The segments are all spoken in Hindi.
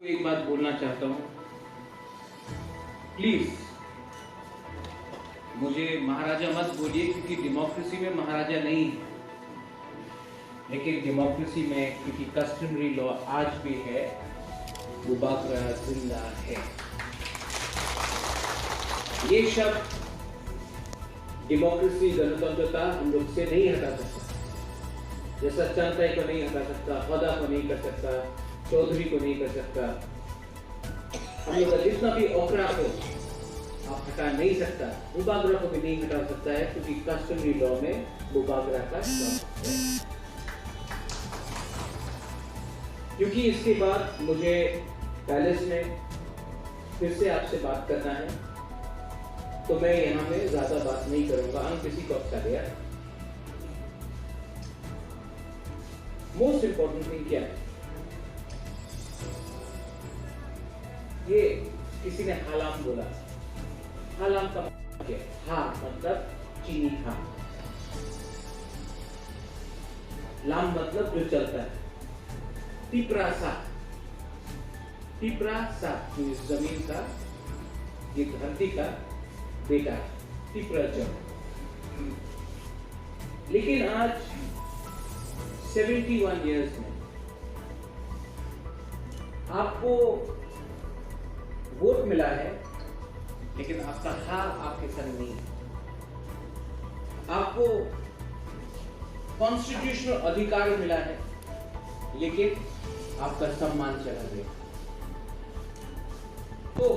एक बात बोलना चाहता हूँ, प्लीज मुझे महाराजा मत बोलिए, क्योंकि डेमोक्रेसी में महाराजा नहीं है, लेकिन डेमोक्रेसी में क्योंकि कस्टमरी लॉ आज भी है, वो बाकरा जिंदा है। ये शब्द डेमोक्रेसी, गणतंत्रता हम लोग से नहीं हटा सकता। जैसा चांताई को नहीं हटा सकता, खुदा को नहीं कर सकता, चौधरी को नहीं कर सकता, हम लोग का जितना भी ओकरा को आप हटा नहीं सकता, मुबागरा को भी नहीं हटा सकता है, क्योंकि कस्टमरी लॉ में मुबागरा का शब्द है। क्योंकि इसके बाद मुझे पैलेस में फिर से आपसे बात करना है, तो मैं यहाँ में ज्यादा बात नहीं करूंगा। हम किसी को अच्छा दिया। मोस्ट इंपॉर्टेंट थिंग क्या है, ये किसी ने हलाम बोला। हलाम का मतलब क्या है? हा मतलब चीनी खा, लाम मतलब जो चलता है, तिपरा सा, तिपरा सा इस जमीन का, ये धरती का बेटा है, तिपरा जम। लेकिन आज 71 इयर्स में आपको वोट मिला है, लेकिन आपका हार आपके संग नहीं है। आपको कॉन्स्टिट्यूशनल अधिकार मिला है, लेकिन आपका सम्मान चला गया। तो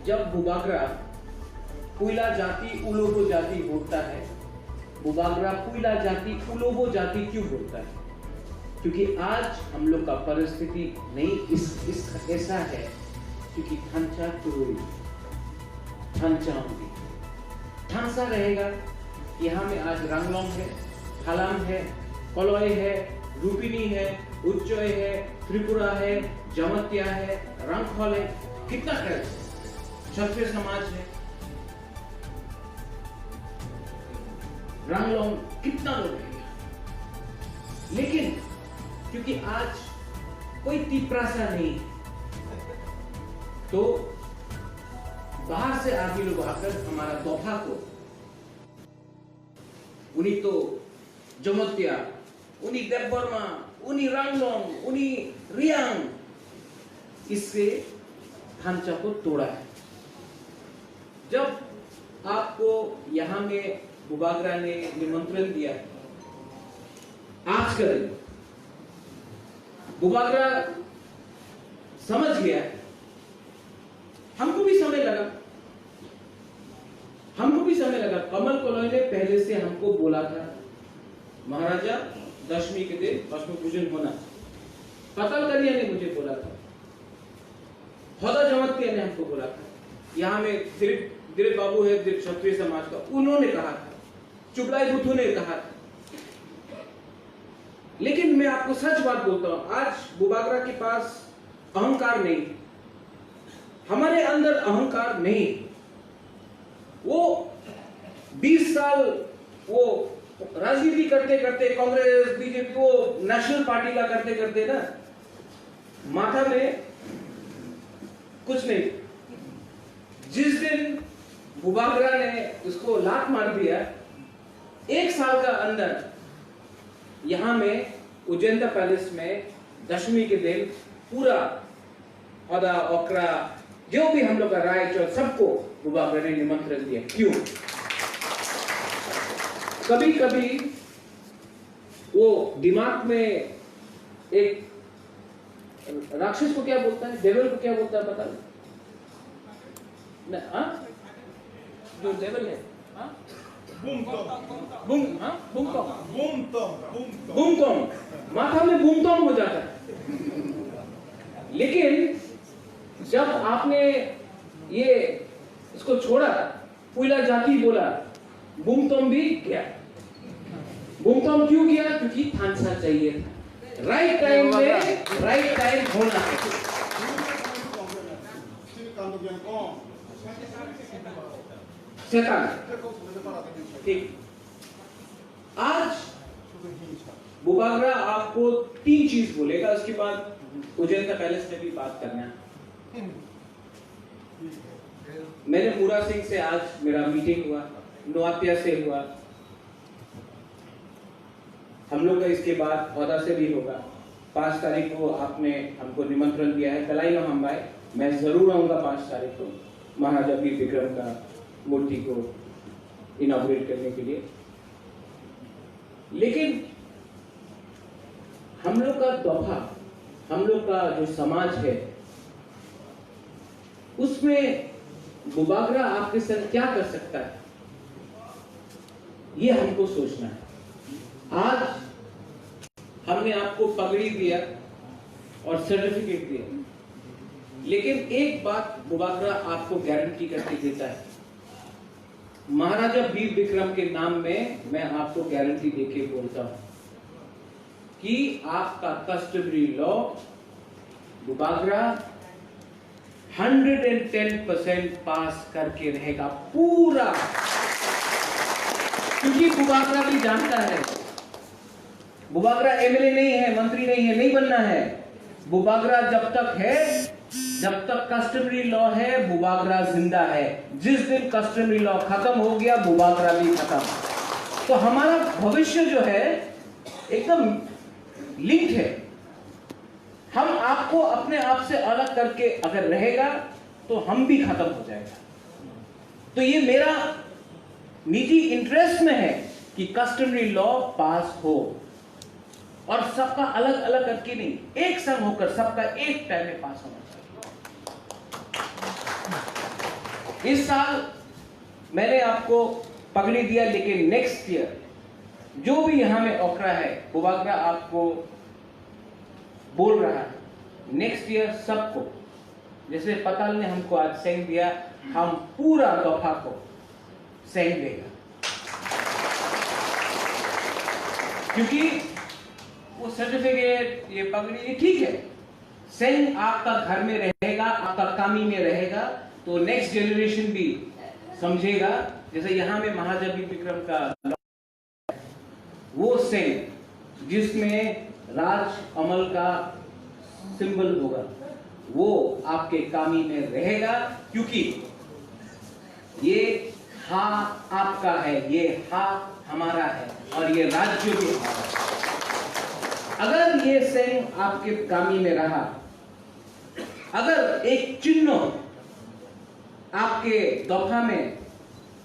जब बुबागरा पुइला जाति उलोबो जाति बोलता है, बुबागरा पुइला जाति उलोबो जाति क्यों बोलता है? क्योंकि आज हम लोग का परिस्थिति नहीं इस ऐसा है, क्योंकि थांचा चोरी, थांचा होगी, थांसा रहेगा। यहाँ में आज रंगलोंग है, हलाम है, कलॉय है, रूपिनी है, उच्चोय है, त्रिपुरा है, जमत्या है, रंगखोल है, कितना करे, क्षत्रिय समाज है, रंगलोंग कितना लोग है। लेकिन क्योंकि आज कोई तिपरासा नहीं, तो बाहर से आगे लोग आकर हमारा तोहफा को, उन्हीं तो जमत्या, उन्हीं देवबर्मा, उन्हीं रंगलोंग, उन्हीं रियांग, इससे ढांचा को तोड़ा है। जब आपको यहां में बुबागरा ने निमंत्रण दिया, आज करें, बुबागरा समझ गया। हमको भी समय लगा, कमल कॉलोनी ने पहले से हमको बोला था, महाराजा दशमी के दिन भस्म पूजन होना। पतल कन्या ने मुझे बोला था, होदा जमत्या ने हमको बोला था, यहाँ में दिलीप बाबू है क्षत्रिय समाज का, उन्होंने कहा था, चुगलाई बुद्धू ने कहा था। लेकिन मैं आपको सच बात बोलता हूं, आज बुबागरा के पास अहंकार नहीं, हमारे अंदर अहंकार नहीं। वो 20 साल वो राजनीति करते करते, कांग्रेस बीजेपी को नेशनल पार्टी का करते करते ना, माथा में कुछ नहीं। जिस दिन बुबागरा ने उसको लात मार दिया, 1 साल का अंदर यहां में उजेंदा पैलेस में दशमी के दिन पूरा औदा ओकरा जो भी हम लोग का राय सबको बुबागरा ने निमंत्रण दिया। क्यों? कभी कभी वो दिमाग में एक राक्षस को क्या बोलता है, डेविल को क्या बोलता है पता नहीं? हाँ, जो डेविल है, हाँ, बूमटोंग, माथा में बूमटोंग हो जाता है। लेकिन जब आपने ये इसको छोड़ा, पुइला जाति बोला, बूमटोंग भी गया। बूमटोंग क्यों गया? क्योंकि थांसा चाहिए था, राइट टाइम में राइट टाइम होना है। ठीक, आज बुबागरा आपको 3 चीज बोलेगा, उसके बाद उज्जैन पैलेस में भी बात करना है। मेरे मुरा सिंह से आज मेरा मीटिंग हुआ, नोआतिया से हुआ, हम लोग का इसके बाद औदा से भी होगा। 5 तारीख को आपने हमको निमंत्रण दिया है कलाई लम्बाई, मैं जरूर आऊंगा 5 तारीख को महाराजा वीर विक्रम का मूर्ति को इनॉग्रेट करने के लिए। लेकिन हम लोग का दोहा, हम लोग का जो समाज है, उसमें बुबागरा आपके साथ क्या कर सकता है, ये हमको सोचना है। आज हमने आपको पगड़ी दिया और सर्टिफिकेट दिया, लेकिन एक बात बुबागरा आपको गारंटी करके देता है, महाराजा वीर विक्रम के नाम में मैं आपको गारंटी देके बोलता हूं कि आपका कस्टमरी लॉ बुबागरा 110% पास करके रहेगा पूरा, क्योंकि बुबागरा भी जानता है बुबागरा एमएलए नहीं है, मंत्री नहीं है, नहीं बनना है। बुबागरा जब तक है, जब तक कस्टमरी लॉ है, बुबागरा जिंदा है। जिस दिन कस्टमरी लॉ खत्म हो गया, बुबागरा भी खत्म। तो हमारा भविष्य जो है एकदम लिंक्ड है। हम आपको अपने आप से अलग करके अगर रहेगा तो हम भी खत्म हो जाएगा। तो ये मेरा निजी इंटरेस्ट में है कि कस्टमरी लॉ पास हो, और सबका अलग अलग करके नहीं, एक संग होकर सबका एक टाइम में पास होना चाहिए। इस साल मैंने आपको पगड़ी दिया, लेकिन नेक्स्ट ईयर जो भी यहां में ओखरा है, बुबागरा आपको बोल रहा है, नेक्स्ट ईयर सबको, जैसे पताल ने हमको आज सेंग दिया, हम पूरा दोहा को सेंग देगा। क्योंकि वो सर्टिफिकेट, ये पगड़ी, ये ठीक है, सेंग आपका घर में रहेगा, आपका कामी में रहेगा, तो नेक्स्ट जनरेशन भी समझेगा। जैसे यहां में महाराजा वीर विक्रम का वो सेंग जिसमें राज अमल का सिंबल होगा, वो आपके कामी में रहेगा, क्योंकि ये हा आपका है, ये हा हमारा है, और ये राज्य भी हमारा है। अगर ये सेंग आपके कामी में रहा, अगर एक चिन्ह आपके दोहा में,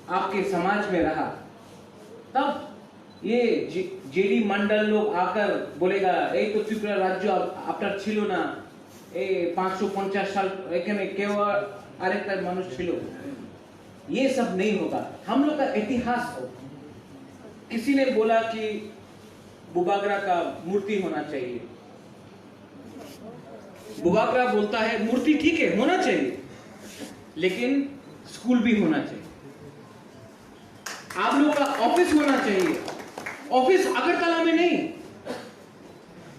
आपके समाज में रहा, तब ये जेडी मंडल लोग आकर बोलेगा, এই তো ত্রিপুরা রাজ্য আপনার ছিল না, এই 550 साल এখানে কেউ আরেকটা মানুষ ছিল। ये सब नहीं होगा, हम लोग का इतिहास हो। किसी ने बोला कि बुबागरा का मूर्ति होना चाहिए, बुबागरा बोलता है मूर्ति ठीक है होना चाहिए, लेकिन स्कूल भी होना चाहिए, आप लोगों का ऑफिस होना चाहिए। ऑफिस अगरतला में नहीं।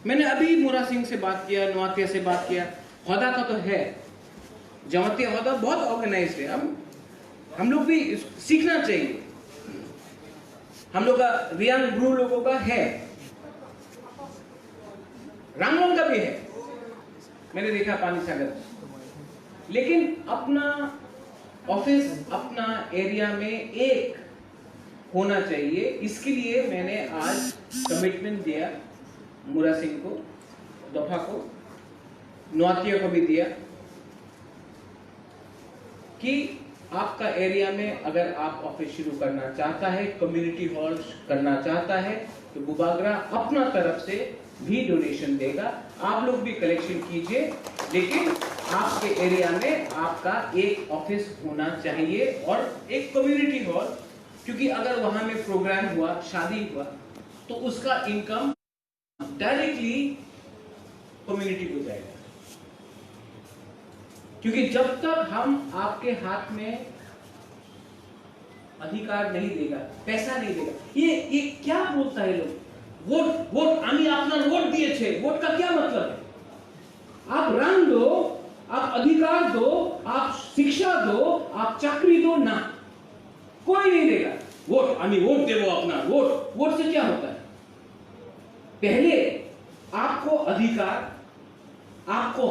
मैंने अभी मुरा सिंह से बात किया, नोआतिया से बात किया, हौदा का तो है, जमातिया हौदा बहुत ऑर्गेनाइज्ड है। हम लोग भी सीखना चाहिए, हम लोग का रियांग ब्रू लोगों का है, रामलोंग का भी है, मैंने देखा पानी सागर। लेकिन अपना ऑफिस, अपना एरिया में एक होना चाहिए। इसके लिए मैंने आज कमिटमेंट दिया मुरा सिंह को, दोफा को, नोआतिया को भी दिया कि आपका एरिया में अगर आप ऑफिस शुरू करना चाहता है, कम्युनिटी हॉल करना चाहता है, तो बुबागरा अपना तरफ से भी डोनेशन देगा। आप लोग भी कलेक्शन कीजिए, लेकिन आपके एरिया में आपका एक ऑफिस होना चाहिए और एक कम्युनिटी हॉल, क्योंकि अगर वहां में प्रोग्राम हुआ, शादी हुआ, तो उसका इनकम डायरेक्टली कम्युनिटी को जाएगा। क्योंकि जब तक हम आपके हाथ में अधिकार नहीं देगा, पैसा नहीं देगा, ये क्या बोलता है लोग, वोट আমি আপনার वोट दिए थे, वोट का क्या मतलब है? आप रंग दो, आप अधिकार दो, आप शिक्षा दो, आप चाकरी दो ना, कोई नहीं देगा। वोट আমি वोट देवो अपना, वोट से क्या होता है? पहले आपको अधिकार आपको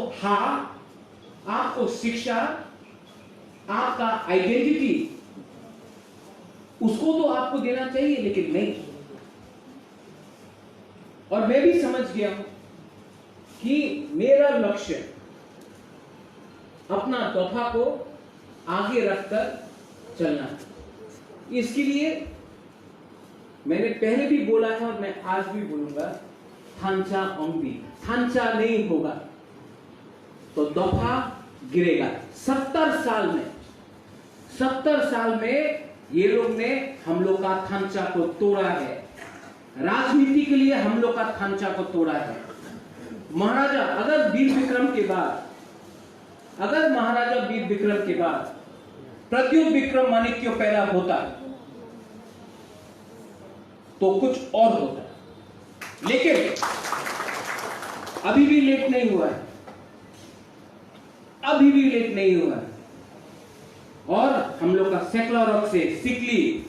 आपको शिक्षा, आपका आइडेंटिटी, उसको तो आपको देना चाहिए, लेकिन नहीं। और मैं भी समझ गया हूं कि मेरा लक्ष्य अपना तोहफा को आगे रखकर चलना है। इसके लिए मैंने पहले भी बोला है और मैं आज भी बोलूंगा, थांचा ओंगबी, थांचा नहीं होगा तो तोहफा गिरेगा। 70 साल में ये लोग ने हम लोग का थांचा को तोड़ा है, राजनीति के लिए हम लोग का थांचा को तोड़ा है। महाराजा अगर वीर विक्रम के बाद, अगर महाराजा वीर विक्रम के बाद प्रद्युम्न विक्रम माणिक्य पैदा होता तो कुछ और होता, लेकिन अभी भी लेट नहीं हुआ है, अभी भी लेट नहीं हुआ है। और हम लोग का सेक्लारॉक से सिकली,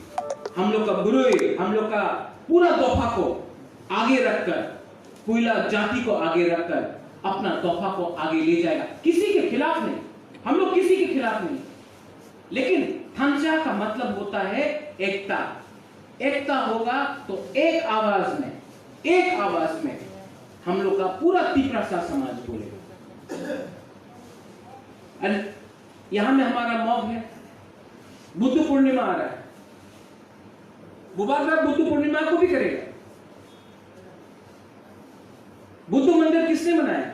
हम लोग का बुरुई, हम लोग का पूरा तोहफा को आगे रखकर, कोयला जाति को आगे रखकर अपना तोहफा को आगे ले जाएगा। किसी के खिलाफ नहीं, हम लोग किसी के खिलाफ नहीं, लेकिन थांचा का मतलब होता है एकता। एकता होगा तो एक आवाज में हम लोग का पूरा तिपरासा समाज बोलेगा। यहां में हमारा मॉब है, बुद्ध पूर्णिमा आ रहा है, बुबागरा बुद्ध पूर्णिमा को भी करेगा। बुद्ध मंदिर किसने बनाया?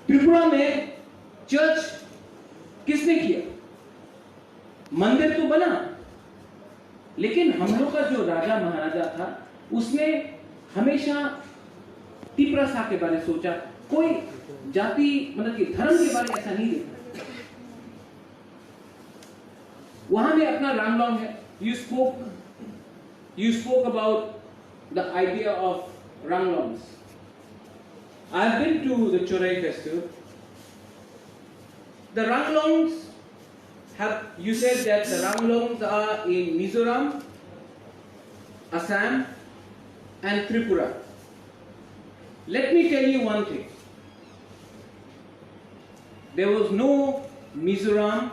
त्रिपुरा में चर्च किसने किया? मंदिर तो बना, लेकिन हम लोग का जो राजा महाराजा था उसने हमेशा तिपरासा के बारे में सोचा, कोई जाति मतलब कि धर्म के बारे में ऐसा नहीं देखा। वहां में अपना रामलोंग है। You spoke about the idea of ranglongs. I have been to the Chorai festival. The ranglongs have, you said that the ranglongs are in Mizoram, Assam and Tripura. Let me tell you one thing. There was no Mizoram,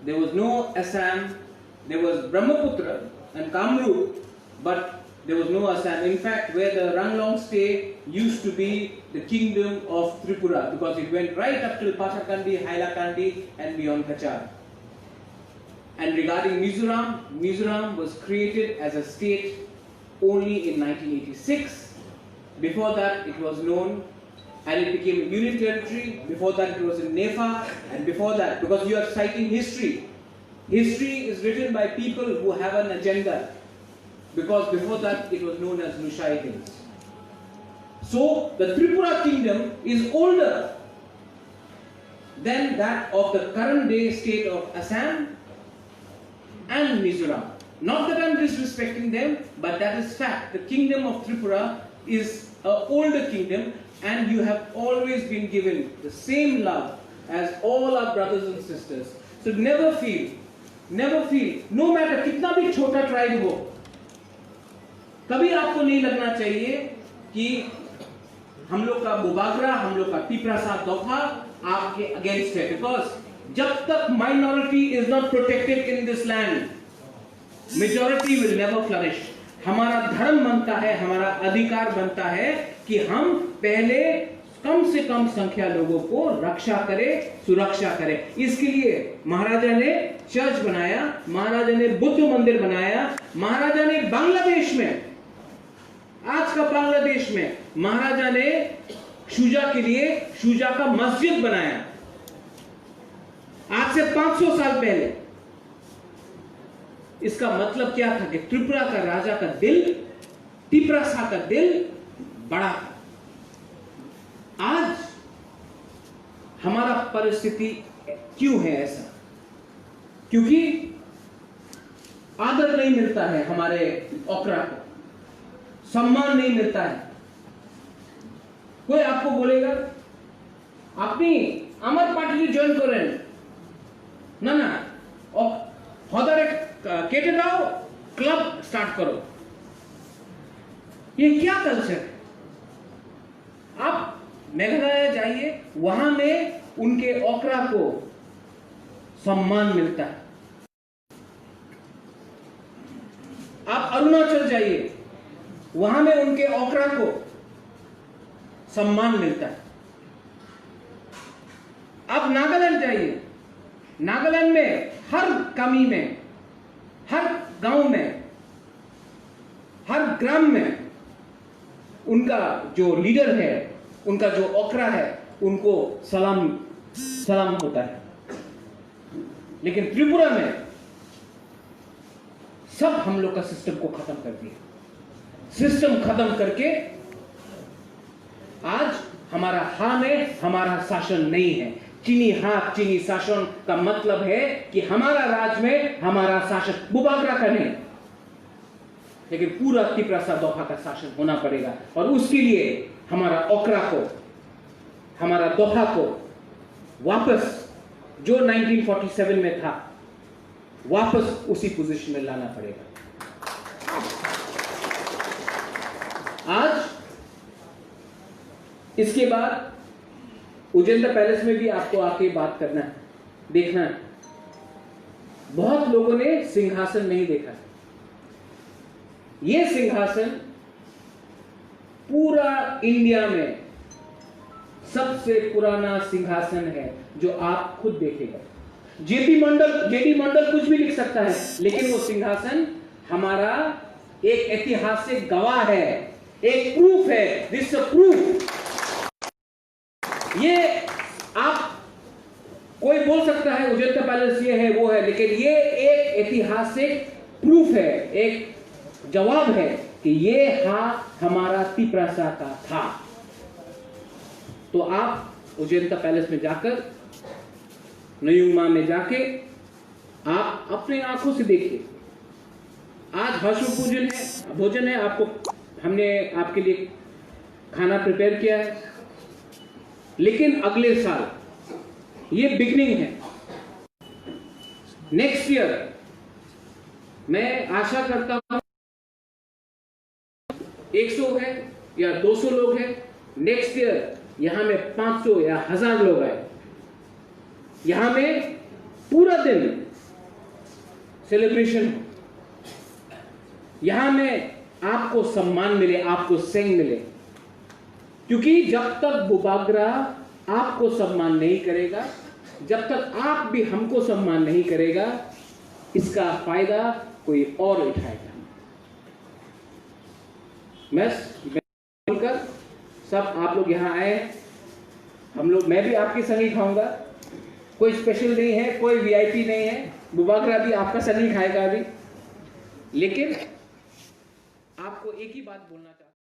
there was no Assam, there was Brahmaputra and Kamrup, but there was no Assam. In fact, where the Ranglong stay used to be the kingdom of Tripura, because it went right up till Pachakandi, Hailakandi and beyond Kachar. And regarding Mizoram, Mizoram was created as a state only in 1986. Before that it was known, and it became a union territory. Before that it was in Nepal, and before that, because you are citing history, history is written by people who have an agenda, because before that it was known as Nushaidins. So the Tripura kingdom is older than that of the current day state of Assam and Mizoram. Not that I am disrespecting them, but that is fact. The kingdom of Tripura is an older kingdom, and you have always been given the same love as all our brothers and sisters. So never feel, no matter कितना भी छोटा ट्राइब हो, कभी आपको नहीं लगना चाहिए कि हम लोग का बुबागरा, हम लोग का तिपरासा तोहफा आपके अगेंस्ट है, बिकॉज जब तक minority is not protected in this land, majority will never flourish. हमारा धर्म बनता है, हमारा अधिकार बनता है कि हम पहले कम से कम संख्या लोगों को रक्षा करें, सुरक्षा करें। इसके लिए महाराजा ने चर्च बनाया, महाराजा ने बुद्ध मंदिर बनाया, महाराजा ने बांग्लादेश में, आज का बांग्लादेश में महाराजा ने शुजा के लिए शुजा का मस्जिद बनाया, आज से 500 साल पहले। इसका मतलब क्या था कि त्रिपुरा का राजा का दिल, तिपरासा का दिल बड़ा था। आज हमारा परिस्थिति क्यों है ऐसा? क्योंकि आदर नहीं मिलता है, हमारे ओकरा को सम्मान नहीं मिलता है। कोई आपको बोलेगा अपनी अमर पार्टी ज्वाइन करें ना, हदर केटे दाओ, क्लब स्टार्ट करो। ये क्या कल्चर है? मेघालय जाइए, वहां में उनके ओकरा को सम्मान मिलता है। आप अरुणाचल जाइए, वहां में उनके ओकरा को सम्मान मिलता है। आप नागालैंड जाइए, नागालैंड में हर कमी में, हर गांव में, हर ग्राम में उनका जो लीडर है, उनका जो ओकरा है, उनको सलाम होता है। लेकिन त्रिपुरा में सब हम लोग का सिस्टम को खत्म कर दिया। सिस्टम खत्म करके आज हमारा हां में हमारा शासन नहीं है। चीनी हाथ चीनी शासन का मतलब है कि हमारा राज में हमारा शासन बुबागरा का नहीं, लेकिन पूरा तिप्रासा दोहा का शासन होना पड़ेगा। और उसके लिए हमारा ओकरा को, हमारा दोहा को वापस जो 1947 में था, वापस उसी पोजीशन में लाना पड़ेगा। आज इसके बाद उजेंद्र पैलेस में भी आपको आके बात करना है, देखना है। बहुत लोगों ने सिंहासन नहीं देखा। यह सिंहासन पूरा इंडिया में सबसे पुराना सिंहासन है, जो आप खुद देखेगा। जेडी मंडल कुछ भी लिख सकता है, लेकिन वो सिंहासन हमारा एक ऐतिहासिक गवाह है, एक प्रूफ है। This proof. ये आप कोई बोल सकता है उजेंद्र पैलेस ये है वो है, लेकिन ये एक ऐतिहासिक प्रूफ है, एक जवाब है कि ये हमारा तिप्रासा का था। तो आप उजेंद्र पैलेस में जाकर, नयुमा में जाके आप अपने आंखों से देखिए। आज हर्षो भोजन है, हमने आपके लिए खाना प्रिपेयर किया है, लेकिन अगले साल ये बिगनिंग है। नेक्स्ट ईयर मैं आशा करता हूं 100 है या 200 लोग हैं। नेक्स्ट ईयर यहां में 500 या 1000 लोग आए। यहां में पूरा दिन सेलिब्रेशन हो, यहां में आपको सम्मान मिले, आपको सेंग मिले। क्योंकि जब तक बुबागरा आपको सम्मान नहीं करेगा, जब तक आप भी हमको सम्मान नहीं करेगा, इसका फायदा कोई और उठाएगा। मैं बोलकर सब आप लोग यहां आए, मैं भी आपके संग ही खाऊंगा। कोई स्पेशल नहीं है, कोई वीआईपी नहीं है। बुबागरा भी आपका संग ही खाएगा अभी। लेकिन आपको एक ही बात बोलना चाहता हूं।